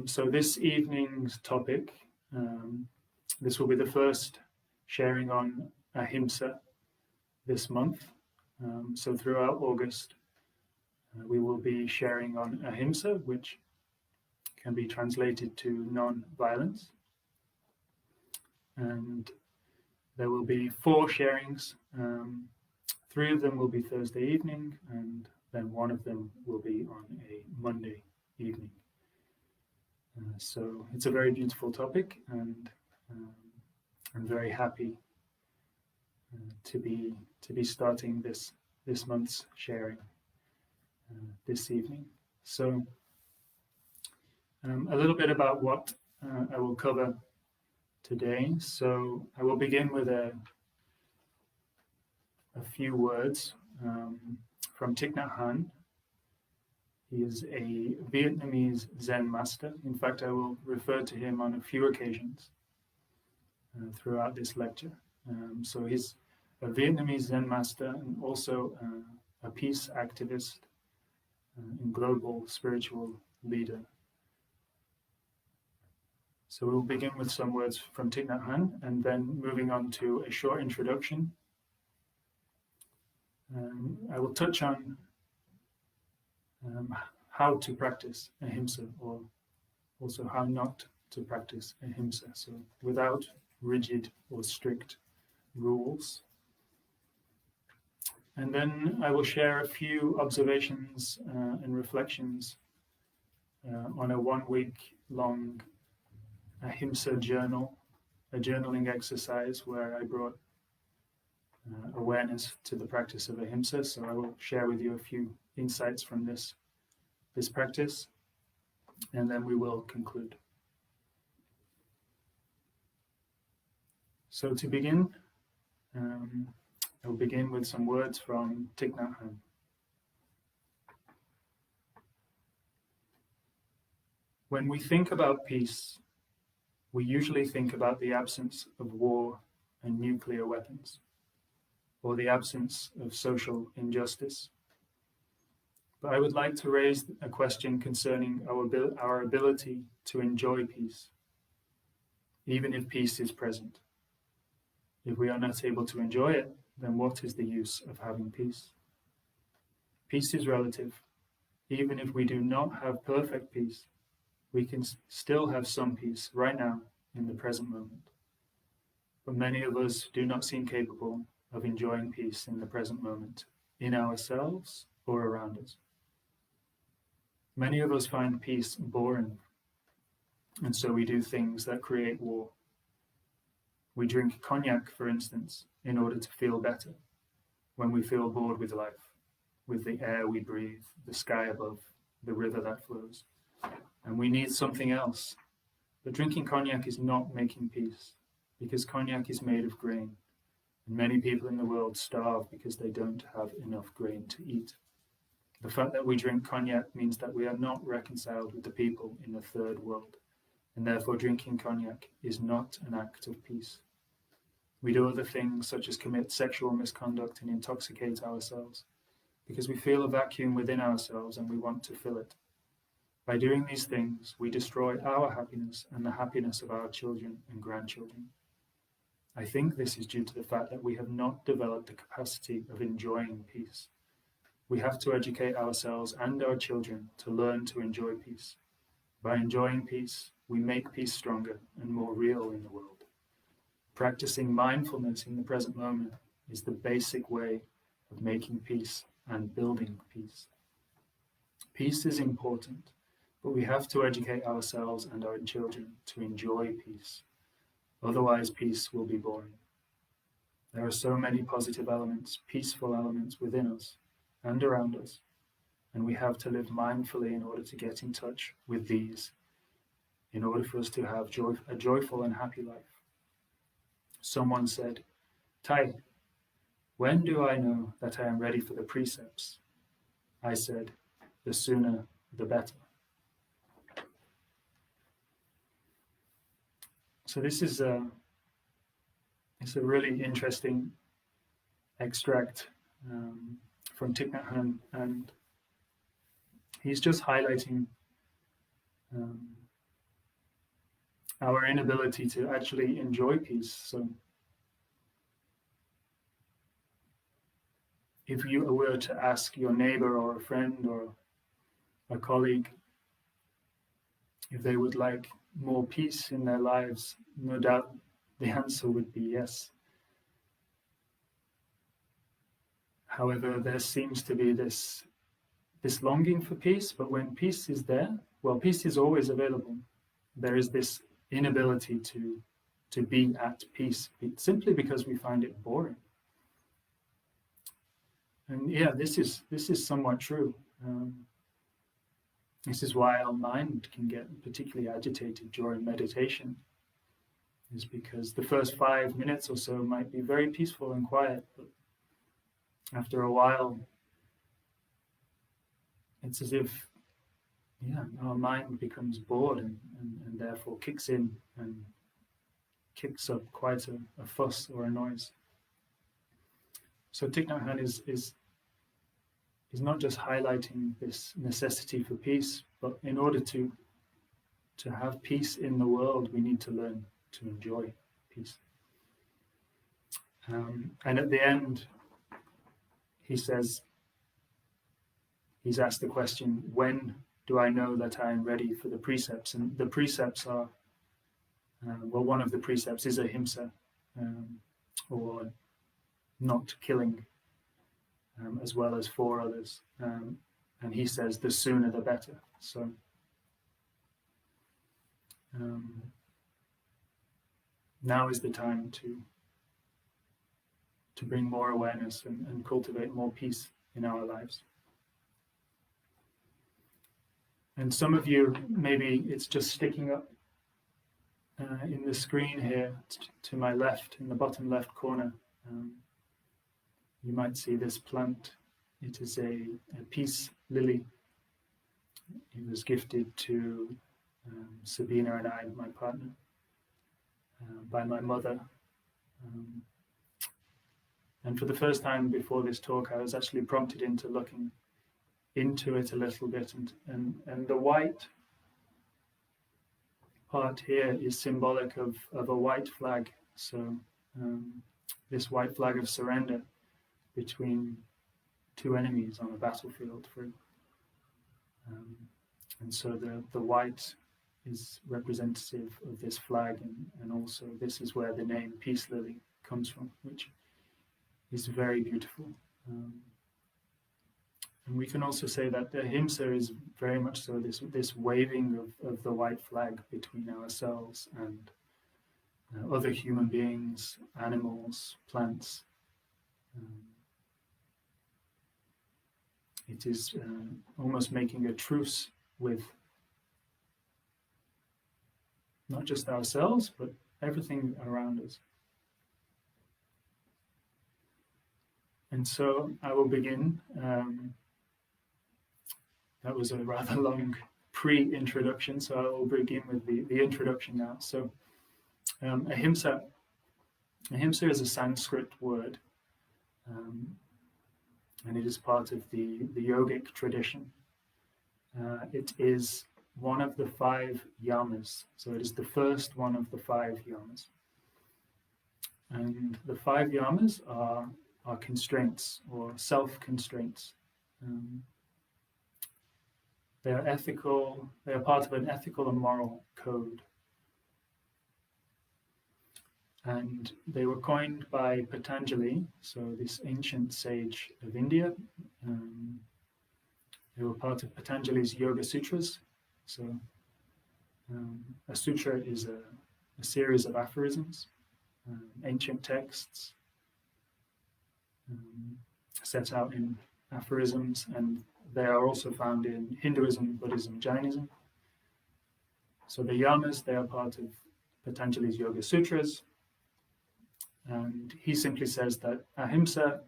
So this evening's topic, this will be the first sharing on Ahimsa this month. So throughout August, we will be sharing on Ahimsa, which can be translated to non-violence. And there will be 4 sharings. 3 of them will be Thursday evening, and then 1 of them will be on a Monday evening. So it's a very beautiful topic, and I'm very happy to be starting this month's sharing this evening. So a little bit about what I will cover today. So I will begin with a few words from Thich Nhat Hanh. He is a Vietnamese Zen master. In fact, I will refer to him on a few occasions throughout this lecture. So he's a Vietnamese Zen master and also a peace activist and global spiritual leader. So we'll begin with some words from Thich Nhat Hanh and then moving on to a short introduction. I will touch on how to practice Ahimsa, or also how not to practice Ahimsa, so without rigid or strict rules. And then I will share a few observations and reflections on a 1-week-long Ahimsa journal, a journaling exercise where I brought awareness to the practice of Ahimsa. So I will share with you a few insights from this practice, and then we will conclude. So to begin, I will begin with some words from Thich Nhat Hanh. When we think about peace, we usually think about the absence of war and nuclear weapons, or the absence of social injustice. But I would like to raise a question concerning our ability to enjoy peace, even if peace is present. If we are not able to enjoy it, then what is the use of having peace? Peace is relative. Even if we do not have perfect peace, we can still have some peace right now in the present moment. But many of us do not seem capable of enjoying peace in the present moment, in ourselves or around us. Many of us find peace boring, and so we do things that create war. We drink cognac, for instance, in order to feel better when we feel bored with life, with the air we breathe, the sky above, the river that flows. And we need something else. But drinking cognac is not making peace, because cognac is made of grain, and many people in the world starve because they don't have enough grain to eat. The fact that we drink cognac means that we are not reconciled with the people in the third world, and therefore drinking cognac is not an act of peace. We do other things such as commit sexual misconduct and intoxicate ourselves because we feel a vacuum within ourselves and we want to fill it. By doing these things, we destroy our happiness and the happiness of our children and grandchildren. I think this is due to the fact that we have not developed the capacity of enjoying peace. We have to educate ourselves and our children to learn to enjoy peace. By enjoying peace, we make peace stronger and more real in the world. Practicing mindfulness in the present moment is the basic way of making peace and building peace. Peace is important, but we have to educate ourselves and our children to enjoy peace. Otherwise, peace will be boring. There are so many positive elements, peaceful elements within us and around us, and we have to live mindfully in order to get in touch with these, in order for us to have a joyful and happy life. Someone said, "Tai, when do I know that I am ready for the precepts?" I said, "The sooner, the better." So this is it's a really interesting extract from Thich Nhat Hanh, and he's just highlighting our inability to actually enjoy peace. So if you were to ask your neighbor or a friend or a colleague if they would like more peace in their lives, no doubt the answer would be yes. However, there seems to be this longing for peace, but when peace is there, well, peace is always available. There is this inability to be at peace simply because we find it boring. And yeah, this is somewhat true. This is why our mind can get particularly agitated during meditation, is because the first 5 minutes or so might be very peaceful and quiet, but after a while, it's as if, our mind becomes bored and therefore kicks in and kicks up quite a fuss or a noise. So Thich Nhat Hanh is not just highlighting this necessity for peace, but in order to have peace in the world, we need to learn to enjoy peace. And at the end, he says, he's asked the question, when do I know that I am ready for the precepts? And the precepts are, one of the precepts is Ahimsa, or not killing, as well as 4 others. And he says the sooner the better. So now is the time to bring more awareness and cultivate more peace in our lives. And some of you, maybe it's just sticking up in the screen here to my left, in the bottom left corner. You might see this plant. It is a peace lily. It was gifted to Sabina and I, my partner, by my mother. And for the first time before this talk, I was actually prompted into looking into it a little bit. And the white part here is symbolic of a white flag. So this white flag of surrender between 2 enemies on a battlefield. And so the white is representative of this flag, and also this is where the name Peace Lily comes from, which is very beautiful. And we can also say that the Ahimsa is very much so this waving of the white flag between ourselves and other human beings, animals, plants. It is almost making a truce with not just ourselves, but everything around us. And so I will begin. That was a rather long pre-introduction, so I will begin with the introduction now. So Ahimsa is a Sanskrit word, and it is part of the yogic tradition. It is one of the 5 yamas, so it is the first one of the 5 yamas. And the 5 yamas are constraints or self-constraints. They are ethical, they are part of an ethical and moral code. And they were coined by Patanjali, so this ancient sage of India. They were part of Patanjali's Yoga Sutras. So a sutra is a series of aphorisms, ancient texts set out in aphorisms, and they are also found in Hinduism, Buddhism, Jainism. So the yamas, they are part of Patanjali's Yoga Sutras. And he simply says that Ahimsa,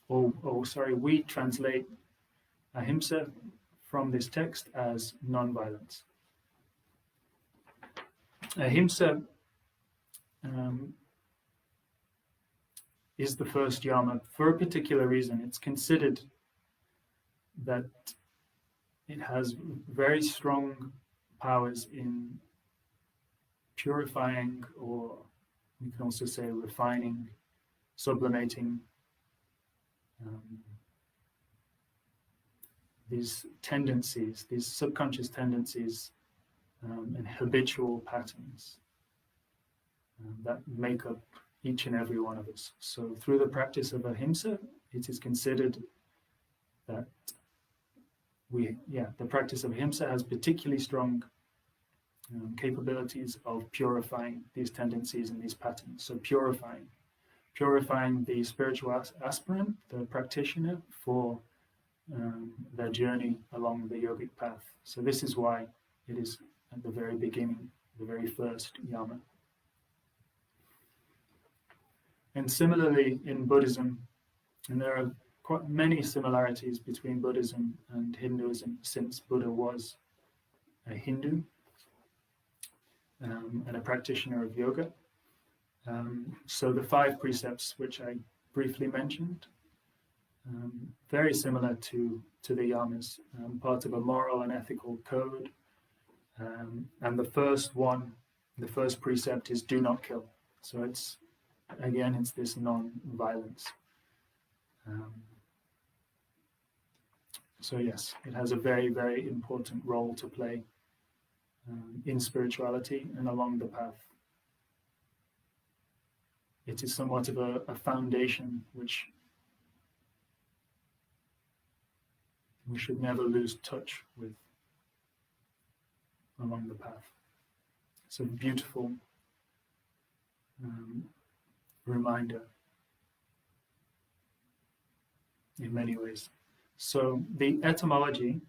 we translate Ahimsa from this text as non-violence. Ahimsa is the first yama for a particular reason. It's considered that it has very strong powers in purifying, or we can also say refining, sublimating these tendencies, these subconscious tendencies and habitual patterns that make up each and every one of us. So through the practice of Ahimsa, it is considered that the practice of Ahimsa has particularly strong capabilities of purifying these tendencies and these patterns. So purifying the spiritual aspirant, the practitioner, for their journey along the yogic path. So this is why it is at the very beginning, the very first yama. And similarly in Buddhism, and there are quite many similarities between Buddhism and Hinduism, since Buddha was a Hindu and a practitioner of yoga. So the 5 precepts which I briefly mentioned, very similar to the yamas, part of a moral and ethical code. And the first precept is do not kill. So it's this non-violence. So yes, it has a very, very important role to play in spirituality and along the path. It is somewhat of a foundation which we should never lose touch with along the path. It's a beautiful reminder in many ways. So the etymology,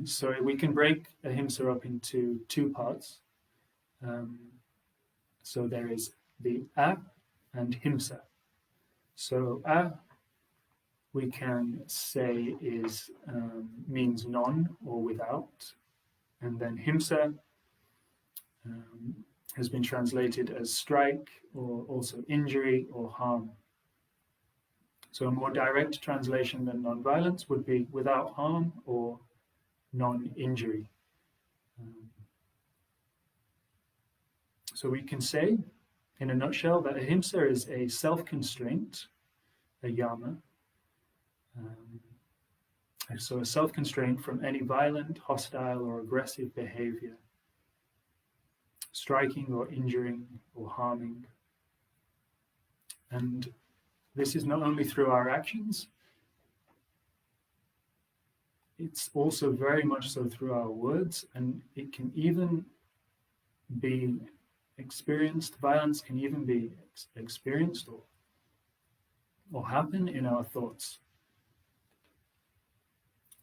so we can break Ahimsa up into 2 parts. So there is the A and Himsa. So A, we can say is means none or without, and then Himsa has been translated as strike, or also injury or harm. So a more direct translation than non-violence would be without harm or non-injury. So we can say, in a nutshell, that Ahimsa is a self-constraint, a yama. So a self-constraint from any violent, hostile, or aggressive behavior, striking or injuring or harming. And this is not only through our actions, it's also very much so through our words, and it can even be experienced, violence can even be experienced or happen in our thoughts.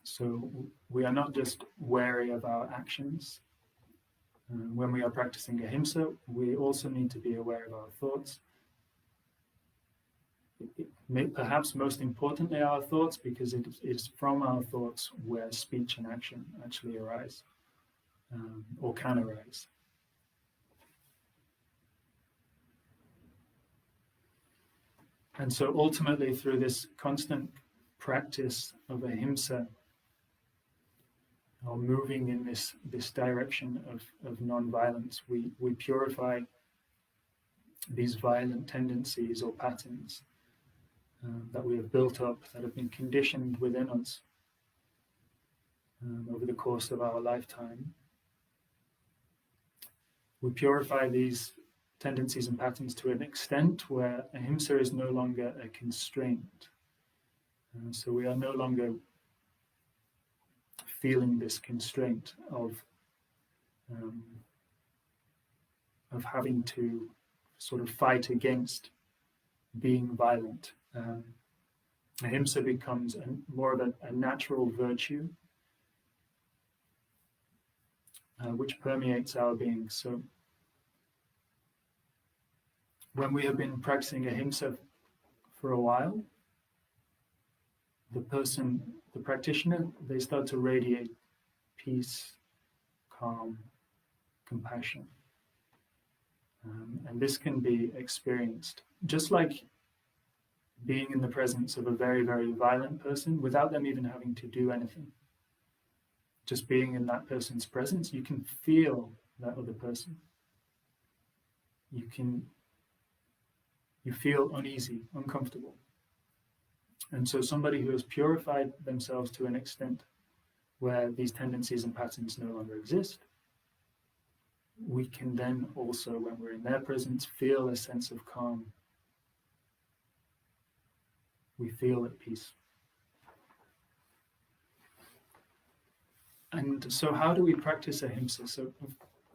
So we are not just wary of our actions. When we are practicing Ahimsa, we also need to be aware of our thoughts. Perhaps most importantly, our thoughts, because it is from our thoughts where speech and action actually arise, or can arise. And so ultimately, through this constant practice of Ahimsa, or moving in this direction of non-violence, we purify these violent tendencies or patterns that we have built up, that have been conditioned within us over the course of our lifetime. We purify these tendencies and patterns to an extent where Ahimsa is no longer a constraint. So we are no longer feeling this constraint of having to sort of fight against being violent. Ahimsa becomes more of a natural virtue which permeates our being. So when we have been practicing Ahimsa for a while, the practitioner, they start to radiate peace, calm, compassion. And this can be experienced just like being in the presence of a very, very violent person without them even having to do anything. just being in that person's presence, you can feel that other person. You feel uneasy, uncomfortable. And so somebody who has purified themselves to an extent where these tendencies and patterns no longer exist, we can then also, when we're in their presence, feel a sense of calm. We feel at peace. And so how do we practice ahimsa? So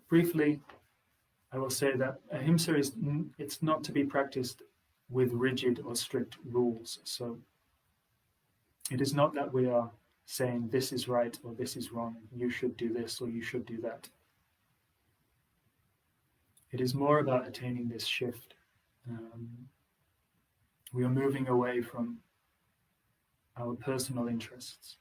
briefly, I will say that ahimsa it's not to be practiced with rigid or strict rules. So it is not that we are saying this is right or this is wrong, you should do this or you should do that. It is more about attaining this shift. We are moving away from our personal interests.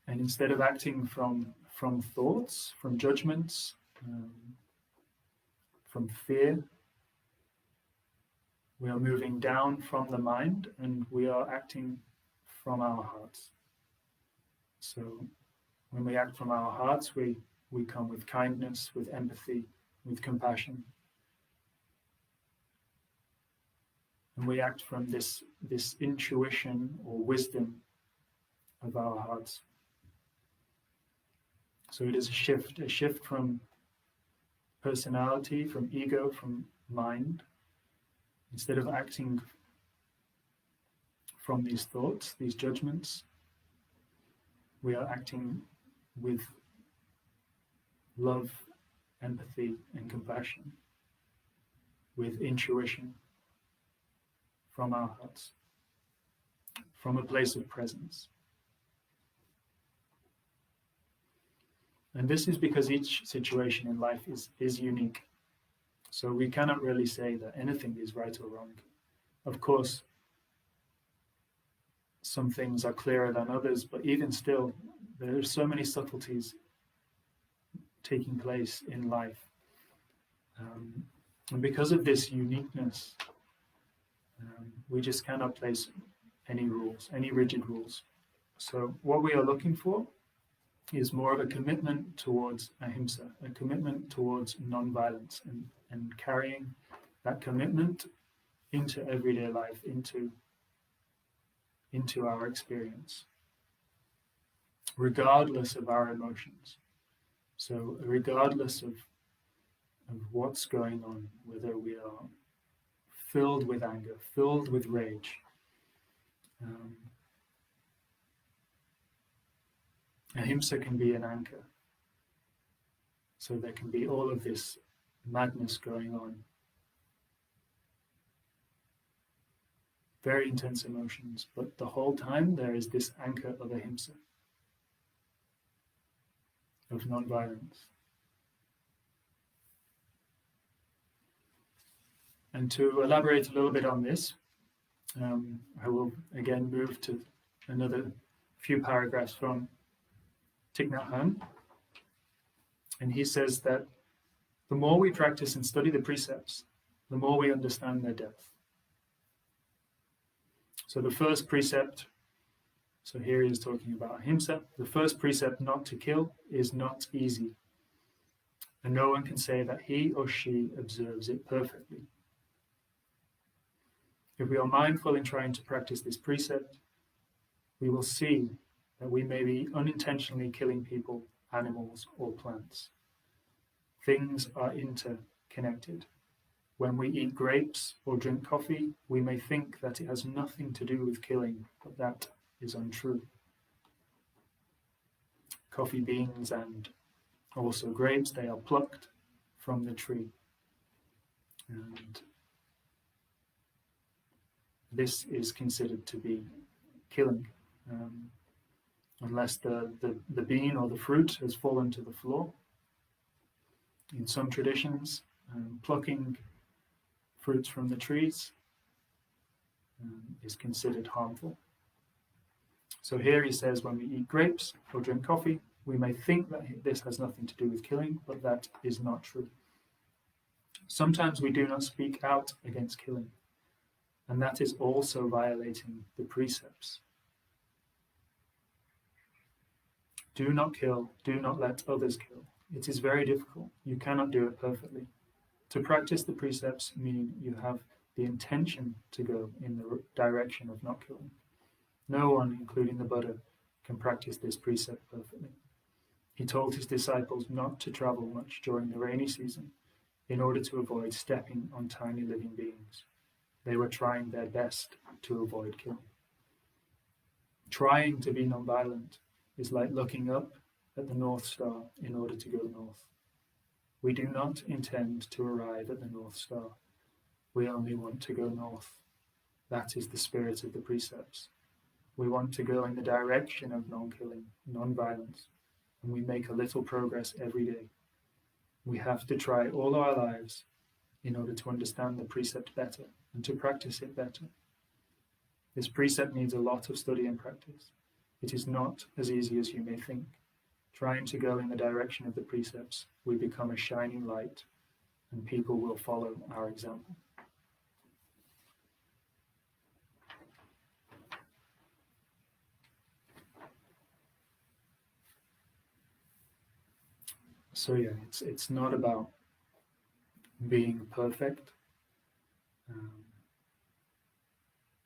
And instead of acting from thoughts, from judgments, from fear, we are moving down from the mind and we are acting from our hearts. So when we act from our hearts, we come with kindness, with empathy, with compassion. And we act from this intuition or wisdom of our hearts. So it is a shift from personality, from ego, from mind. Instead of acting from these thoughts, these judgments, we are acting with love, empathy, and compassion, with intuition from our hearts, from a place of presence. And this is because each situation in life is unique. So we cannot really say that anything is right or wrong. Of course, some things are clearer than others, but even still, there are so many subtleties taking place in life. And because of this uniqueness, we just cannot place any rules, any rigid rules. So what we are looking for is more of a commitment towards ahimsa, a commitment towards non-violence, and carrying that commitment into everyday life, into our experience, regardless of our emotions. So regardless of what's going on, whether we are filled with anger, filled with rage, ahimsa can be an anchor. So there can be all of this madness going on. Very intense emotions, but the whole time there is this anchor of ahimsa, of non-violence. And to elaborate a little bit on this, I will again move to another few paragraphs from Thich Nhat Hanh. And he says that the more we practice and study the precepts, the more we understand their depth. So the first precept, so here he is talking about ahimsa, the first precept, not to kill, is not easy. And no one can say that he or she observes it perfectly. If we are mindful in trying to practice this precept, we will see that we may be unintentionally killing people, animals, or plants. Things are interconnected. When we eat grapes or drink coffee, we may think that it has nothing to do with killing, but that is untrue. Coffee beans and also grapes, they are plucked from the tree. And this is considered to be killing, unless the bean or the fruit has fallen to the floor. In some traditions, plucking fruits from the trees is considered harmful. So here he says, when we eat grapes or drink coffee, we may think that this has nothing to do with killing, but that is not true. Sometimes we do not speak out against killing, and that is also violating the precepts. Do not kill, do not let others kill. It is very difficult. You cannot do it perfectly. To practice the precepts mean you have the intention to go in the direction of not killing. No one, including the Buddha, can practice this precept perfectly. He told his disciples not to travel much during the rainy season in order to avoid stepping on tiny living beings. They were trying their best to avoid killing. Trying to be nonviolent is like looking up at the North Star in order to go north. We do not intend to arrive at the North Star. We only want to go north. That is the spirit of the precepts. We want to go in the direction of non-killing, non-violence, and we make a little progress every day. We have to try all our lives in order to understand the precept better and to practice it better. This precept needs a lot of study and practice. It is not as easy as you may think. Trying to go in the direction of the precepts, we become a shining light, and people will follow our example. So yeah, it's not about being perfect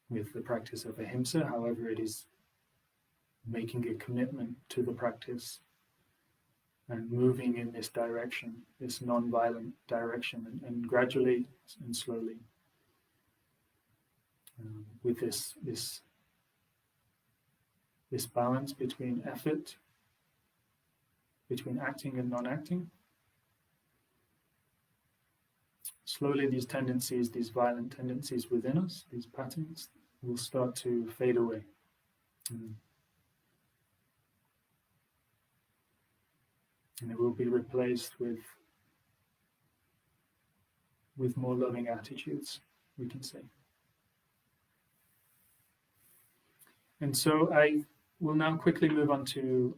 with the practice of Ahimsa. However, it is making a commitment to the practice and moving in this direction, this non-violent direction, and gradually and slowly, with this balance between effort, between acting and non-acting. Slowly these tendencies, these violent tendencies within us, these patterns, will start to fade away. And it will be replaced with more loving attitudes, we can say. And so I will now quickly move on to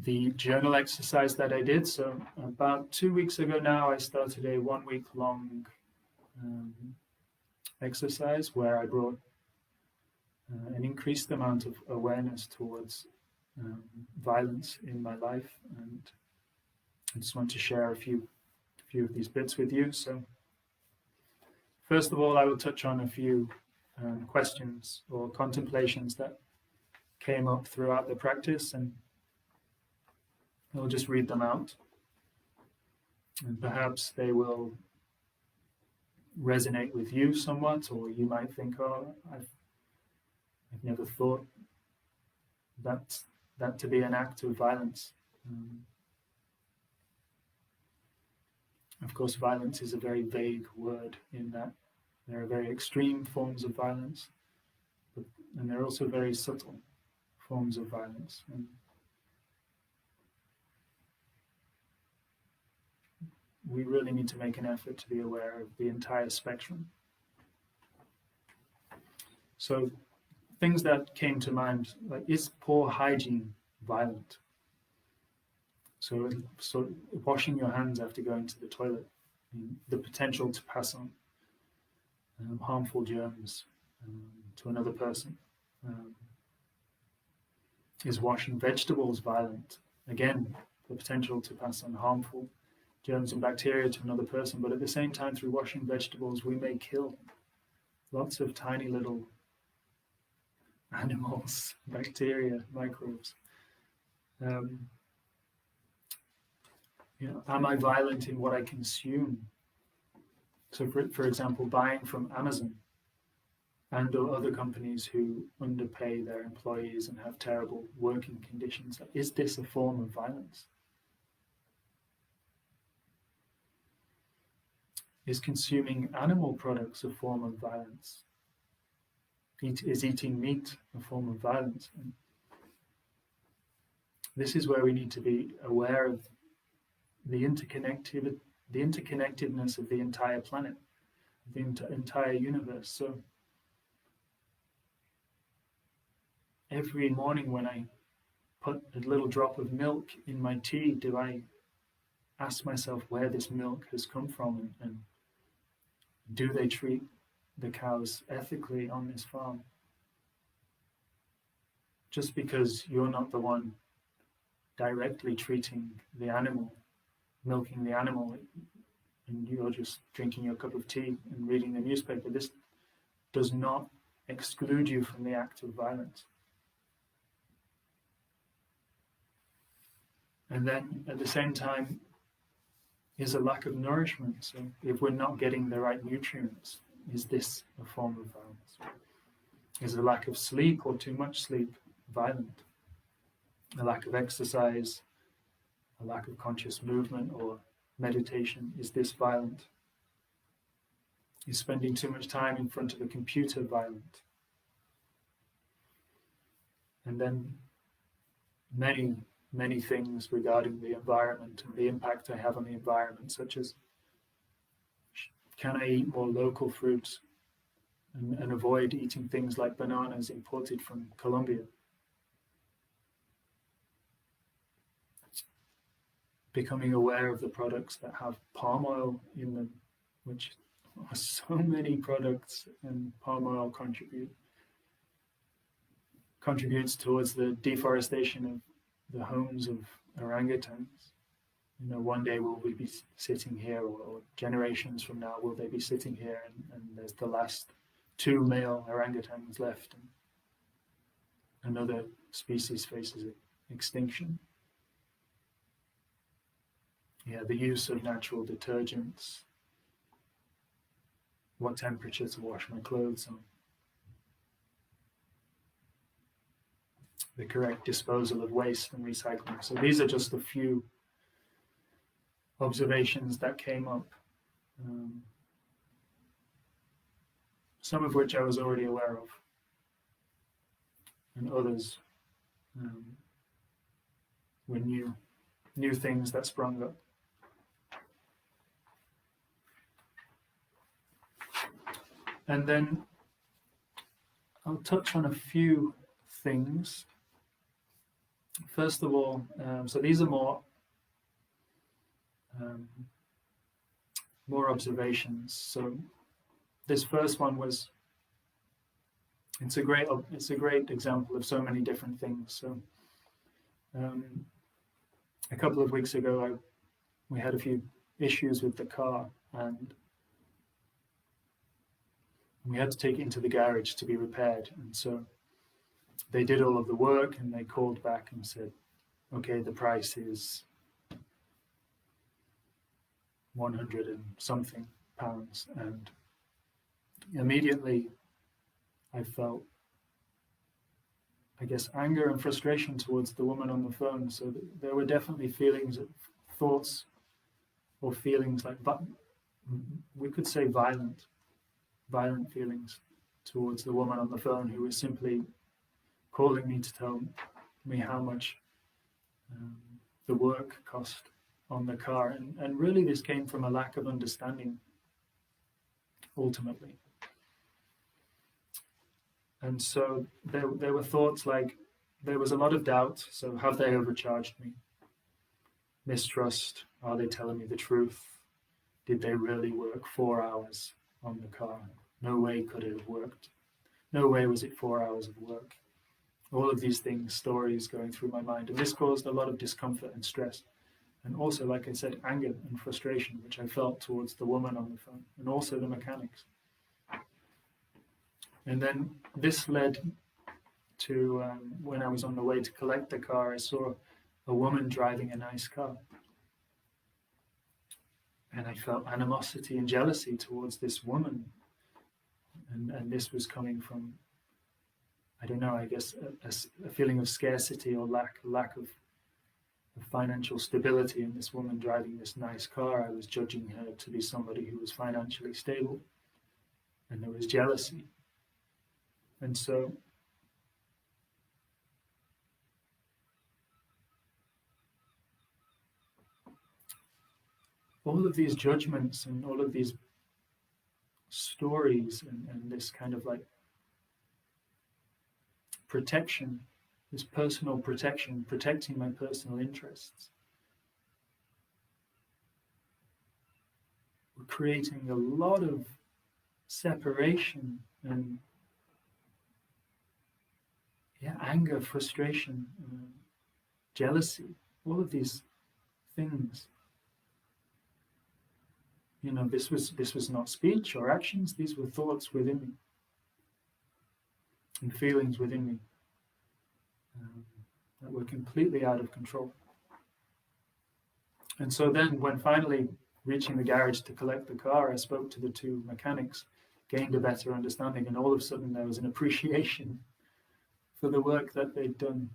the journal exercise that I did. So about 2 weeks ago now, I started a 1 week long exercise where I brought an increased amount of awareness towards violence in my life, and I just want to share a few of these bits with you. So first of all, I will touch on a few questions or contemplations that came up throughout the practice, and I'll just read them out, and perhaps they will resonate with you somewhat, or you might think, oh, I've never thought that to be an act of violence. Of course, violence is a very vague word in that there are very extreme forms of violence, and there are also very subtle forms of violence. And we really need to make an effort to be aware of the entire spectrum. So things that came to mind, like, is poor hygiene violent? So washing your hands after going to the toilet, the potential to pass on harmful germs to another person. Is washing vegetables violent? Again, the potential to pass on harmful germs and bacteria to another person, but at the same time, through washing vegetables, we may kill lots of tiny little animals, bacteria, microbes. Am I violent in what I consume? So, for example, buying from Amazon and or other companies who underpay their employees and have terrible working conditions. Is this a form of violence? Is consuming animal products a form of violence? Is eating meat a form of violence? And this is where we need to be aware of the interconnectedness of the entire planet, the entire universe. So every morning when I put a little drop of milk in my tea, do I ask myself where this milk has come from, and do they treat the cows ethically on this farm? just because you're not the one directly treating the animal, milking the animal, and you're just drinking your cup of tea and reading the newspaper, this does not exclude you from the act of violence. And then at the same time is a lack of nourishment. So if we're not getting the right nutrients, is this a form of violence? Is a lack of sleep or too much sleep violent? A lack of exercise, a lack of conscious movement or meditation, is this violent? Is spending too much time in front of a computer violent? And then many things regarding the environment and the impact I have on the environment, such as, can I eat more local fruits and avoid eating things like bananas imported from Colombia? Becoming aware of the products that have palm oil in them, which are so many products, and palm oil contributes towards the deforestation of the homes of orangutans. You know, one day will we be sitting here, or generations from now will they be sitting here, and there's the last 2 male orangutans left, and another species faces extinction. Yeah, the use of natural detergents, what temperature to wash my clothes on, the correct disposal of waste and recycling. So these are just a few observations that came up, some of which I was already aware of, and others were new things that sprung up. And then I'll touch on a few things. First of all, so these are more observations. So this first one was, it's a great example of so many different things. So a couple of weeks ago, we had a few issues with the car, and we had to take it into the garage to be repaired. And so they did all of the work, and they called back and said, okay, the price is 100 and something pounds. And immediately I felt, I guess, anger and frustration towards the woman on the phone. So there were definitely thoughts or feelings like, but we could say violent feelings towards the woman on the phone, who was simply calling me to tell me how much the work cost on the car. And really this came from a lack of understanding, ultimately. And so there were thoughts like, there was a lot of doubt. So have they overcharged me? Mistrust. Are they telling me the truth? Did they really work 4 hours on the car? No way could it have worked. No way was it 4 hours of work. All of these things, stories going through my mind. And this caused a lot of discomfort and stress. And also, like I said, anger and frustration, which I felt towards the woman on the phone, and also the mechanics. And then this led to, when I was on the way to collect the car, I saw a woman driving a nice car. And I felt animosity and jealousy towards this woman. And this was coming from, I don't know, I guess a feeling of scarcity or lack of financial stability in this woman driving this nice car. I was judging her to be somebody who was financially stable, and there was jealousy. And so all of these judgments and all of these stories and this kind of like protection, this personal protection, protecting my personal interests, we're creating a lot of separation and anger, frustration, jealousy, all of these things. This was not speech or actions. These were thoughts within me and feelings within me that were completely out of control. And so then, when finally reaching the garage to collect the car, I spoke to the two mechanics, gained a better understanding, and all of a sudden there was an appreciation for the work that they'd done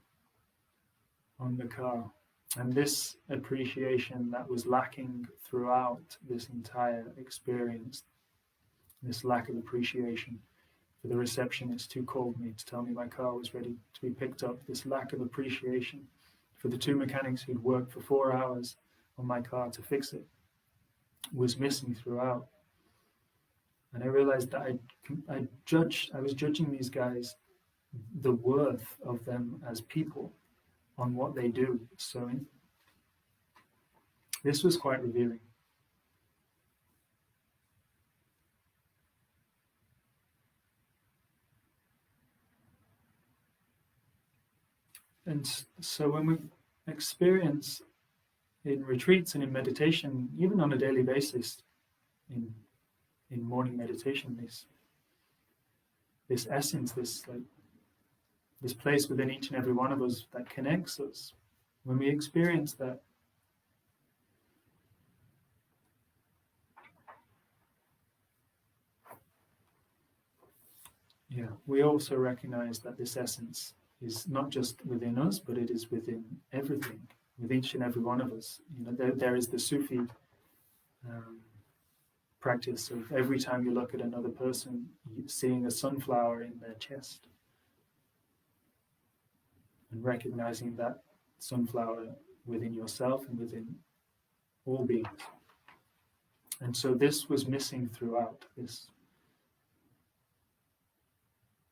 on the car. And this appreciation that was lacking throughout this entire experience, this lack of appreciation for the receptionist who called me to tell me my car was ready to be picked up, this lack of appreciation for the two mechanics who'd worked for 4 hours on my car to fix it, was missing throughout. And I realized that I was judging these guys, the worth of them as people, on what they do. So this was quite revealing. And so when we experience in retreats and in meditation, even on a daily basis, in morning meditation, this essence, this place within each and every one of us that connects us, when we experience that, we also recognize that this essence is not just within us, but it is within everything, with each and every one of us. There is the Sufi practice of every time you look at another person, seeing a sunflower in their chest, and recognizing that sunflower within yourself and within all beings. And so this was missing throughout.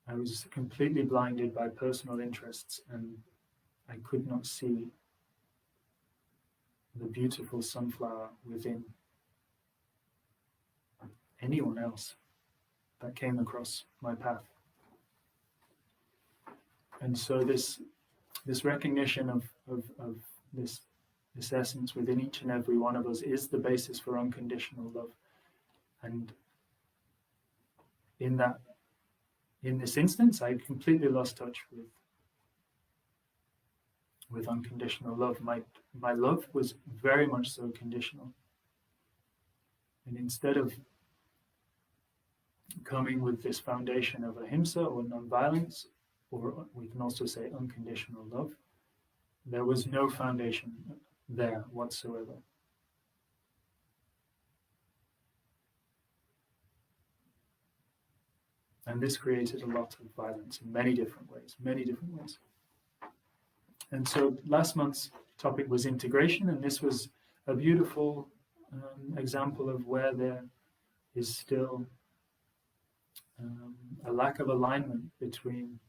I was completely blinded by personal interests, and I could not see the beautiful sunflower within anyone else that came across my path. And so this recognition of this essence within each and every one of us is the basis for unconditional love. And in this instance, I completely lost touch with unconditional love. My love was very much so conditional. And instead of coming with this foundation of ahimsa or nonviolence, or we can also say unconditional love, there was no foundation there whatsoever. And this created a lot of violence in many different ways. And so last month's topic was integration, and this was a beautiful example of where there is still a lack of alignment between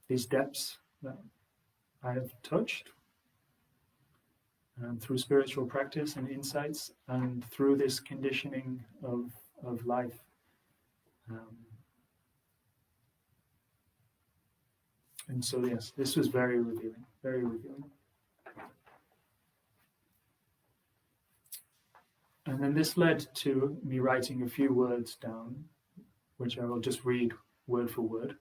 these depths that I have touched through spiritual practice and insights, and through this conditioning of life. And so, yes, this was very revealing, very revealing. And then this led to me writing a few words down, which I will just read word for word,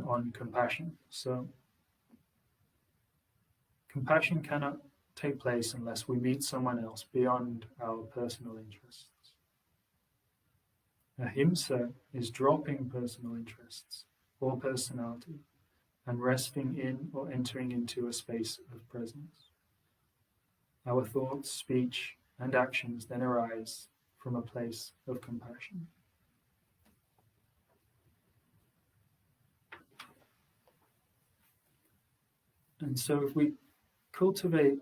on compassion. So, compassion cannot take place unless we meet someone else beyond our personal interests. Ahimsa is dropping personal interests or personality and resting in or entering into a space of presence. Our thoughts, speech, and actions then arise from a place of compassion. And so if we cultivate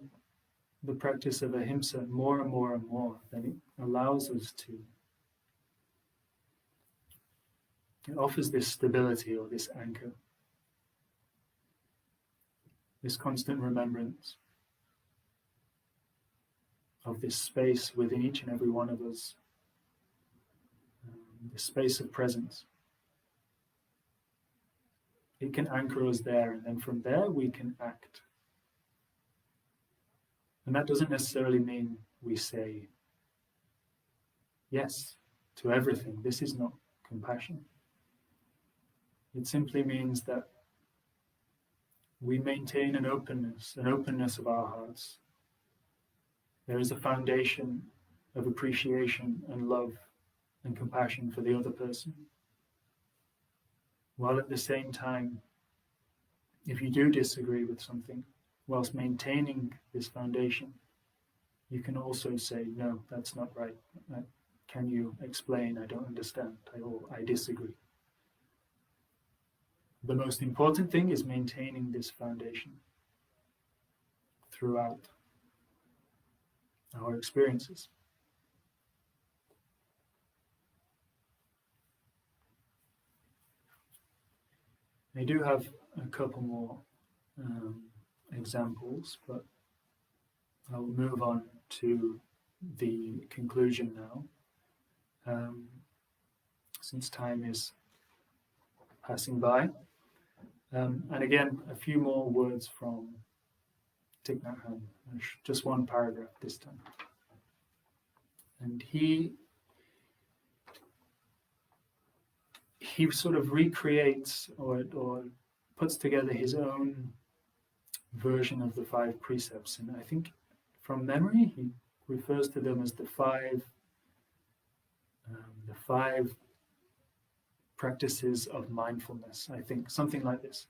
the practice of ahimsa more and more and more, then it allows us to, it offers this stability or this anchor, this constant remembrance of this space within each and every one of us, this space of presence, it can anchor us there, and then from there we can act. And that doesn't necessarily mean we say yes to everything. This is not compassion. It simply means that we maintain an openness of our hearts. There is a foundation of appreciation and love and compassion for the other person. While at the same time, if you do disagree with something, whilst maintaining this foundation, you can also say, no, that's not right. Can you explain? I don't understand. I disagree. The most important thing is maintaining this foundation throughout our experiences. I do have a couple more examples, but I'll move on to the conclusion now, since time is passing by. And again, a few more words from Thich Nhat Hanh, just one paragraph this time. And he sort of recreates or puts together his own version of the 5 precepts. And I think from memory, he refers to them as the five practices of mindfulness, I think, something like this.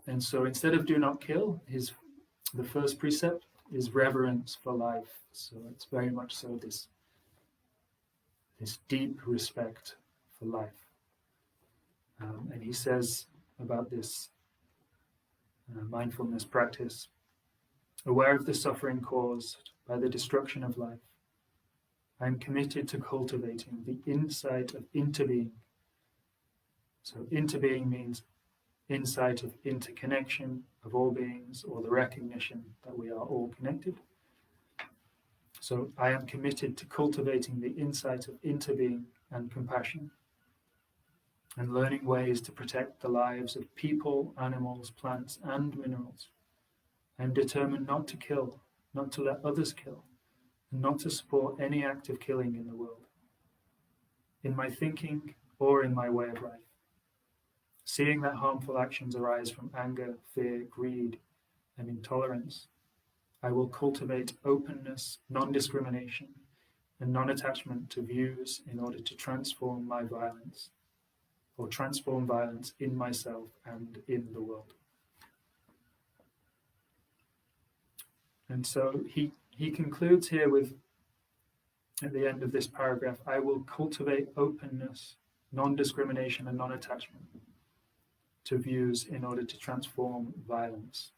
And so instead of do not kill, the first precept is reverence for life. So it's very much so this deep respect for life. And he says about this mindfulness practice, aware of the suffering caused by the destruction of life, I am committed to cultivating the insight of interbeing. So interbeing means insight of interconnection of all beings, or the recognition that we are all connected. So I am committed to cultivating the insight of interbeing and compassion, and learning ways to protect the lives of people, animals, plants, and minerals. I am determined not to kill, not to let others kill, and not to support any act of killing in the world, in my thinking or in my way of life. Seeing that harmful actions arise from anger, fear, greed, and intolerance, I will cultivate openness, non-discrimination, and non-attachment to views in order to transform my violence, or transform violence in myself and in the world. And so he concludes here with, at the end of this paragraph, I will cultivate openness, non-discrimination, and non-attachment to views in order to transform violence.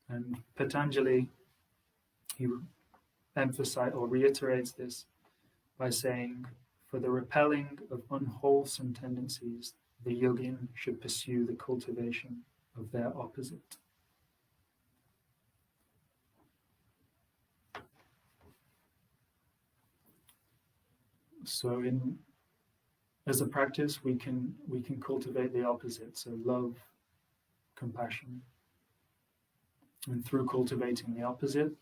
And Patanjali, he emphasizes or reiterates this by saying, for the repelling of unwholesome tendencies, the yogin should pursue the cultivation of their opposite. So as a practice, we can cultivate the opposite, so love, compassion. And through cultivating the opposite,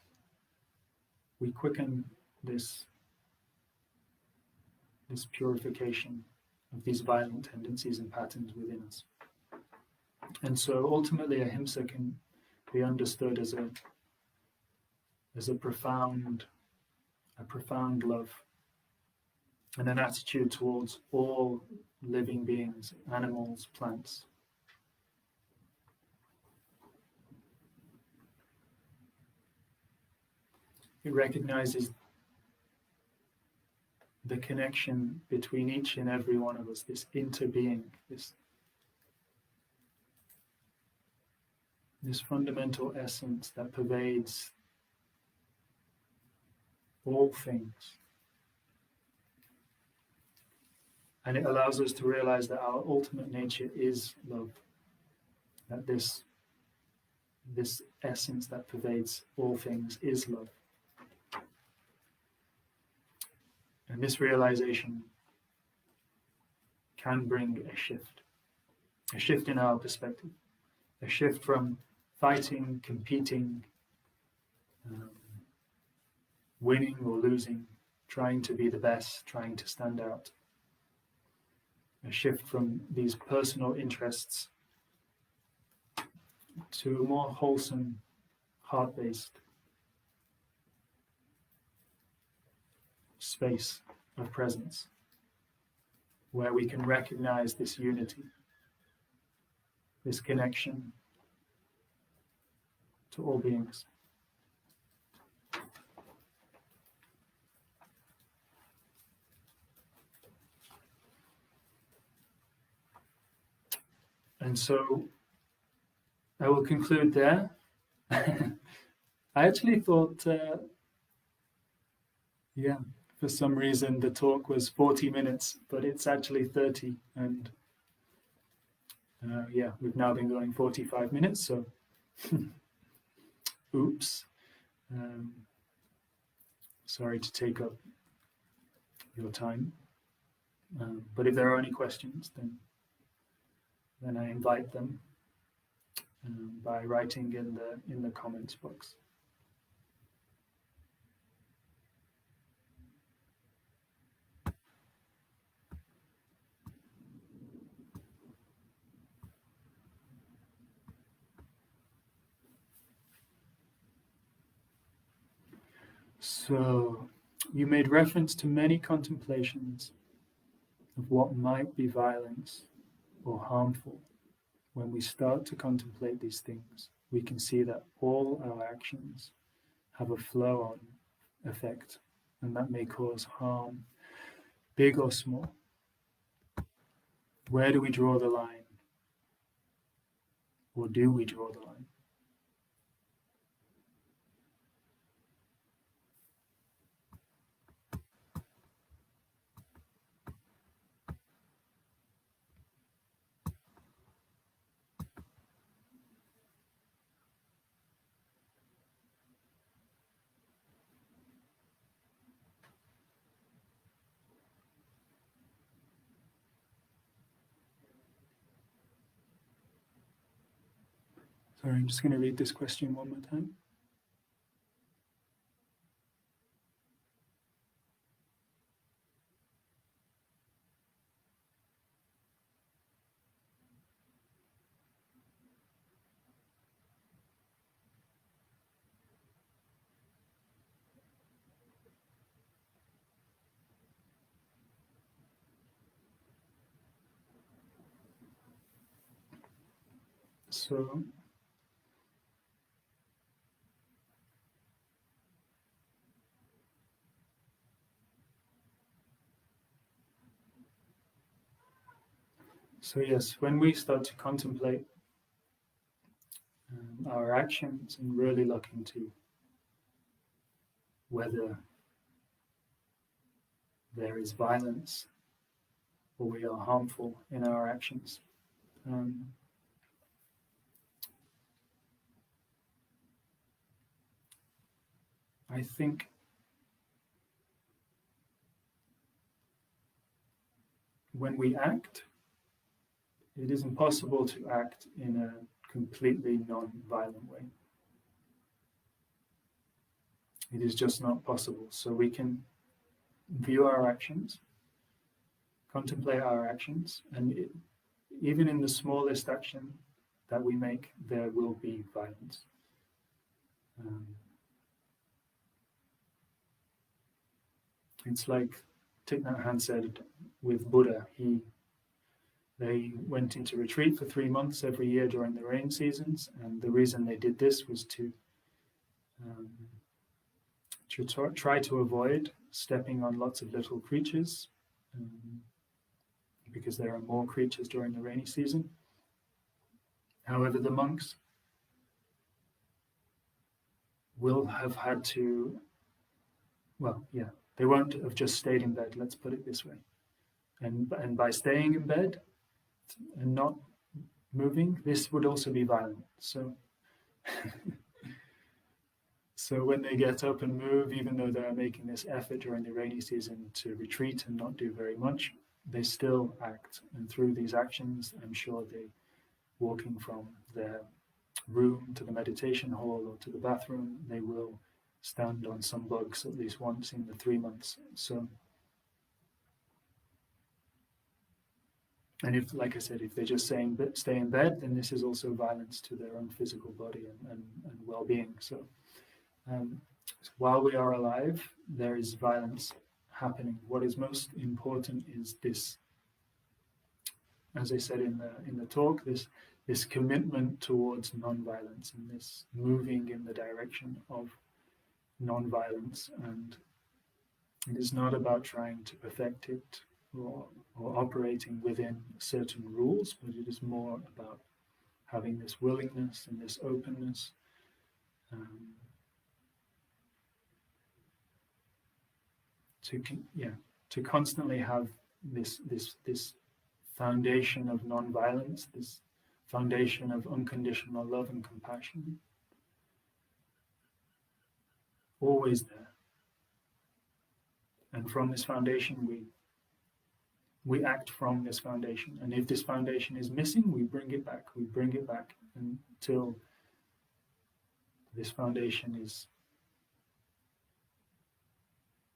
we quicken this purification of these violent tendencies and patterns within us. And so ultimately ahimsa can be understood as a profound love and an attitude towards all living beings, animals, plants. It recognizes the connection between each and every one of us, this interbeing, this fundamental essence that pervades all things. And it allows us to realize that our ultimate nature is love. That this essence that pervades all things is love. And this realization can bring a shift. a shift in our perspective, a shift from fighting, competing, winning or losing, trying to be the best, trying to stand out. A shift from these personal interests to a more wholesome, heart-based space of presence, where we can recognize this unity, this connection to all beings. And so I will conclude there. I actually thought, for some reason the talk was 40 minutes, but it's actually 30. And we've now been going 45 minutes, so oops. Sorry to take up your time. But if there are any questions, then I invite them by writing in the comments box. So, you made reference to many contemplations of what might be violence or harmful. When we start to contemplate these things, we can see that all our actions have a flow-on effect, and that may cause harm, big or small. Where do we draw the line? Or do we draw the line? Sorry, I'm just going to read this question one more time. So yes, when we start to contemplate our actions and really look into whether there is violence or we are harmful in our actions, I think when we act, it is impossible to act in a completely non-violent way. It is just not possible. So we can view our actions, contemplate our actions, and even in the smallest action that we make, there will be violence. It's like Thich Nhat Hanh said with Buddha. They went into retreat for 3 months every year during the rain seasons, and the reason they did this was to try to avoid stepping on lots of little creatures, because there are more creatures during the rainy season. However, the monks will have had to, they won't have just stayed in bed, let's put it this way. And by staying in bed and not moving, this would also be violent. So when they get up and move, even though they're making this effort during the rainy season to retreat and not do very much, they still act, and through these actions, I'm sure they, walking from their room to the meditation hall or to the bathroom, they will stand on some bugs at least once in the 3 months. So, and if, like I said, if they just stay in bed, then this is also violence to their own physical body and well-being. So, while we are alive, there is violence happening. What is most important is this, as I said in the talk, this commitment towards non-violence and this moving in the direction of non-violence. And it is not about trying to perfect it or operating within certain rules, but it is more about having this willingness and this openness to constantly have this foundation of non-violence, this foundation of unconditional love and compassion, always there. And from this foundation, we act from this foundation. And if this foundation is missing, we bring it back. We bring it back until this foundation is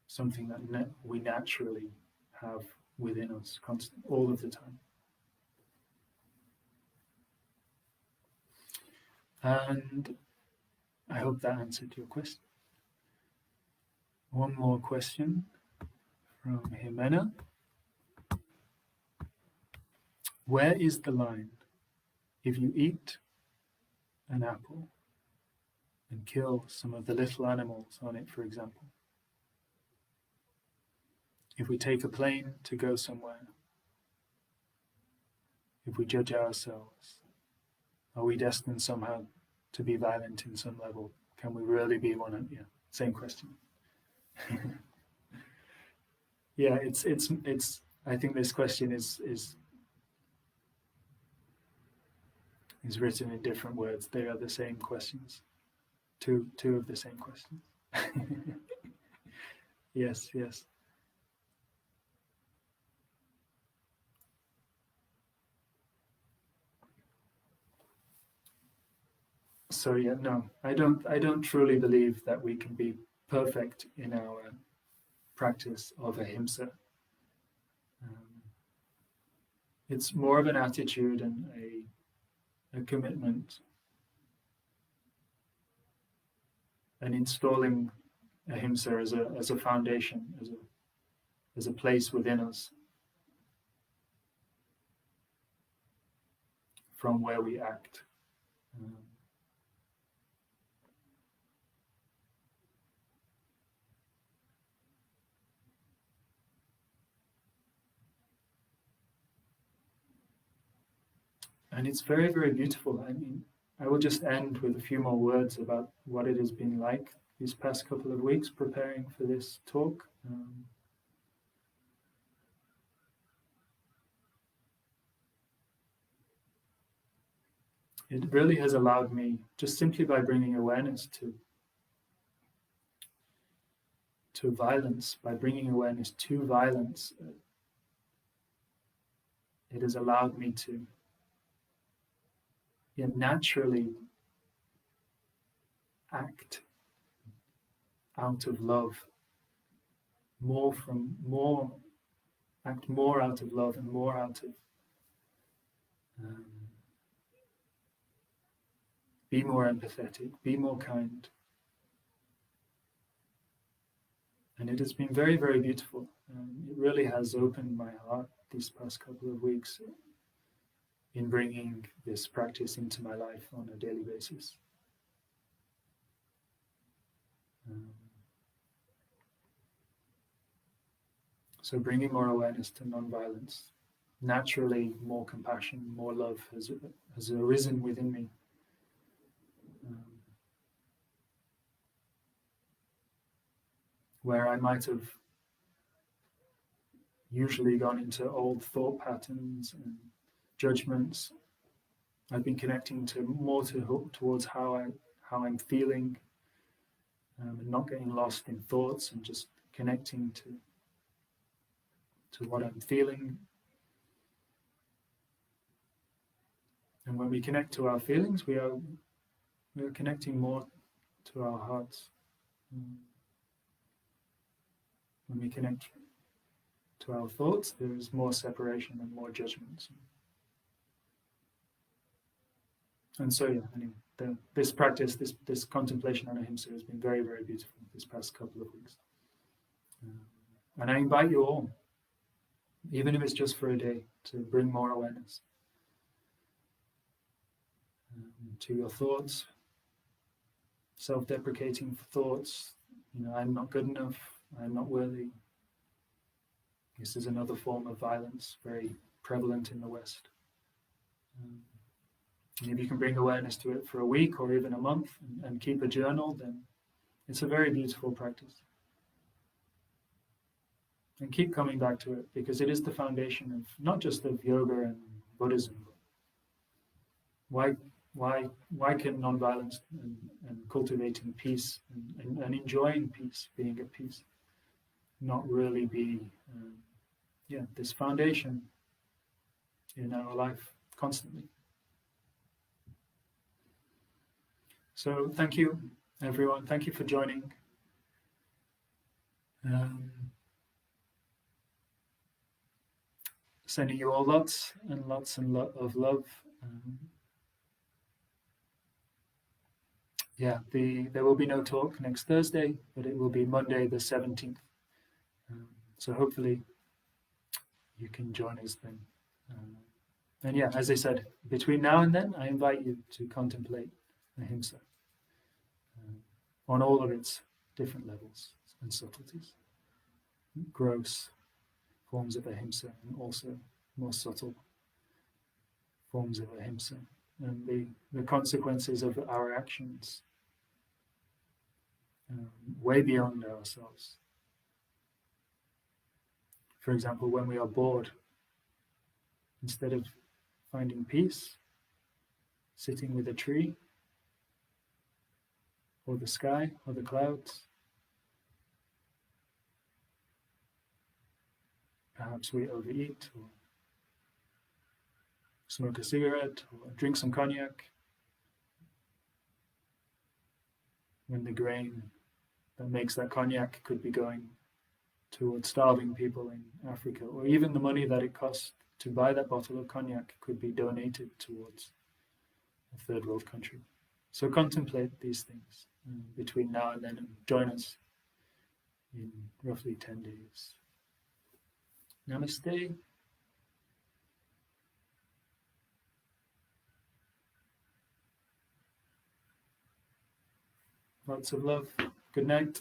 something that we naturally have within us all of the time. And I hope that answered your question. One more question from Jimena. Where is the line if you eat an apple and kill some of the little animals on it, for example? If we take a plane to go somewhere, if we judge ourselves, are we destined somehow to be violent in some level? Can we really be one of, same question. Yeah, it's I think this question is written in different words. They are the same questions. Two of the same questions. Yes. So no, I don't truly believe that we can be perfect in our practice of ahimsa. It's more of an attitude and a commitment, and installing ahimsa as a foundation, as a place within us from where we act. And it's very, very beautiful. I mean, I will just end with a few more words about what it has been like these past couple of weeks preparing for this talk. It really has allowed me, just simply by bringing awareness to violence, by bringing awareness to violence, it has allowed me to naturally act out of love, act more out of love and more out of be more empathetic, be more kind. And it has been very, very beautiful. It really has opened my heart these past couple of weeks in bringing this practice into my life on a daily basis. So bringing more awareness to non-violence, naturally more compassion, more love has arisen within me. Where I might have usually gone into old thought patterns and judgments, I've been connecting towards how I'm feeling, and not getting lost in thoughts, and just connecting to what I'm feeling. And when we connect to our feelings, we are connecting more to our hearts. When we connect to our thoughts, there is more separation and more judgments. And so, yeah, anyway, this practice, this contemplation on Ahimsa has been very, very beautiful this past couple of weeks. And I invite you all, even if it's just for a day, to bring more awareness to your thoughts, self-deprecating thoughts. I'm not good enough, I'm not worthy. This is another form of violence, very prevalent in the West. And if you can bring awareness to it for a week or even a month and keep a journal, then it's a very beautiful practice. And keep coming back to it, because it is the foundation of not just of yoga and Buddhism. Why can nonviolence and cultivating peace and enjoying peace, being at peace, not really be this foundation in our life constantly? So thank you, everyone. Thank you for joining. Sending you all lots of love. There will be no talk next Thursday, but it will be Monday the 17th. So hopefully you can join us then. And yeah, as I said, between now and then, I invite you to contemplate Ahimsa on all of its different levels and subtleties. Gross forms of Ahimsa and also more subtle forms of Ahimsa, and the consequences of our actions way beyond ourselves. For example, when we are bored, instead of finding peace, sitting with a tree, or the sky, or the clouds, perhaps we overeat, or smoke a cigarette, or drink some cognac, when the grain that makes that cognac could be going towards starving people in Africa, or even the money that it costs to buy that bottle of cognac could be donated towards a third world country. So contemplate these things between now and then, and join us in roughly 10 days. Namaste. Lots of love. Good night.